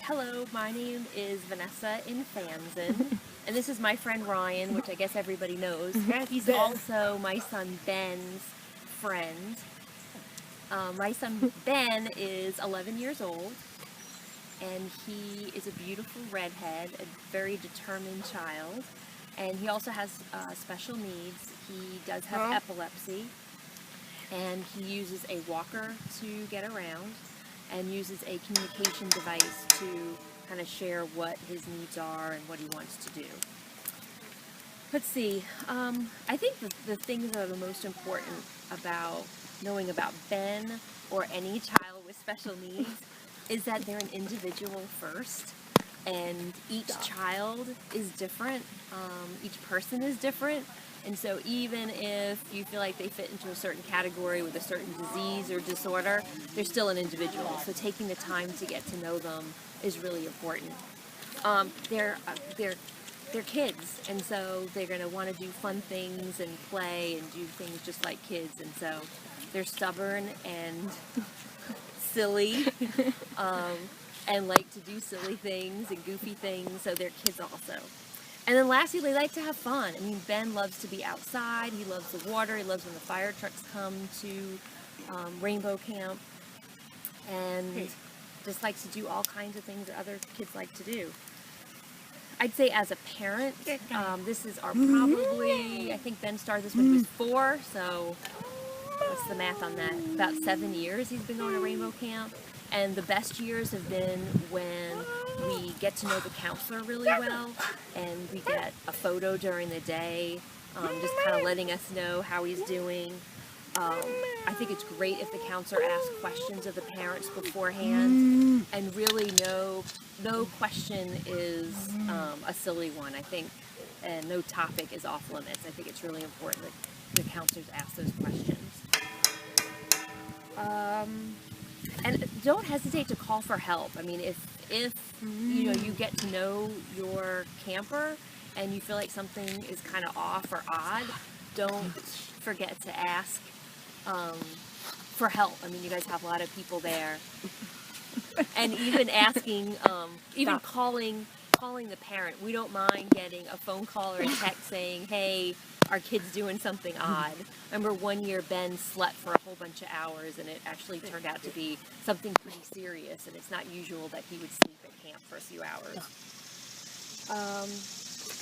Hello, my name is Vanessa in Fanzin, and this is my friend Ryan, which I guess everybody knows. He's also my son Ben's friend. My son Ben is 11 years old, and he is a beautiful redhead, a very determined child, and he also has special needs. He does have epilepsy, and he uses a walker to get around and uses a communication device to kind of share what his needs are and what he wants to do. Let's see, I think the things that are the most important about knowing about Ben or any child with special needs is that they're an individual first, and each child is different, each person is different. And so even if you feel like they fit into a certain category with a certain disease or disorder, they're still an individual. So taking the time to get to know them is really important. They're kids, and so they're going to want to do fun things and play and do things just like kids. And so they're stubborn and silly, and like to do silly things and goofy things. So they're kids also. And then lastly, they like to have fun. I mean, Ben loves to be outside. He loves the water. He loves when the fire trucks come to Rainbow Camp. And just likes to do all kinds of things that other kids like to do. I'd say as a parent, this is our probably, I think Ben started this when he was 4, so what's the math on that? About 7 years he's been going to Rainbow Camp. And the best years have been when we get to know the counselor really well, and we get a photo during the day, just kind of letting us know how he's doing. I think it's great if the counselor asks questions of the parents beforehand, and really no question is a silly one, I think, and no topic is off limits. I think it's really important that the counselors ask those questions. And don't hesitate to call for help. I mean, if you know, you get to know your camper and you feel like something is kind of off or odd, don't forget to ask for help. I mean, you guys have a lot of people there, and even asking, even calling the parent. We don't mind getting a phone call or a text saying, "Hey, our kid's doing something odd." Remember one year Ben slept for a whole bunch of hours, and it actually turned out to be something pretty serious, and it's not usual that he would sleep at camp for a few hours.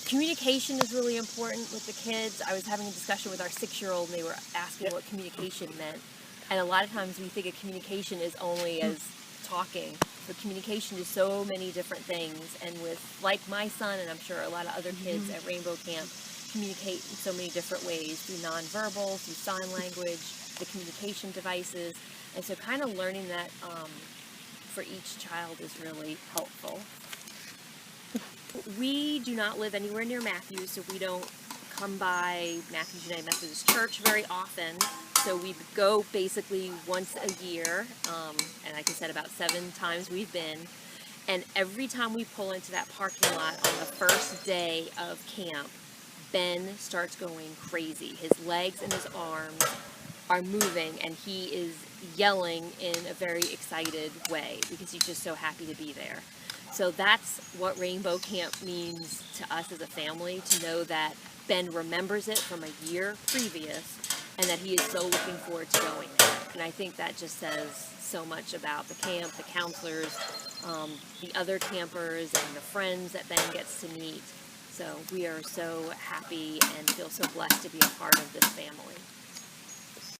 Communication is really important with the kids. I was having a discussion with our 6-year-old, and they were asking what communication meant. And a lot of times we think of communication as only as talking, but communication is so many different things. And with, like my son, and I'm sure a lot of other kids at Rainbow Camp, communicate in so many different ways, through nonverbal, through sign language, the communication devices. And so kind of learning that for each child is really helpful. We do not live anywhere near Matthews, so we don't come by Matthews United Methodist Church very often. So we go basically once a year, and like I said, about 7 times we've been. And every time we pull into that parking lot on the first day of camp, Ben starts going crazy. His legs and his arms are moving, and he is yelling in a very excited way because he's just so happy to be there. So that's what Rainbow Camp means to us as a family, to know that Ben remembers it from a year previous, and that he is so looking forward to going there. And I think that just says so much about the camp, the counselors, the other campers, and the friends that Ben gets to meet. So we are so happy and feel so blessed to be a part of this family.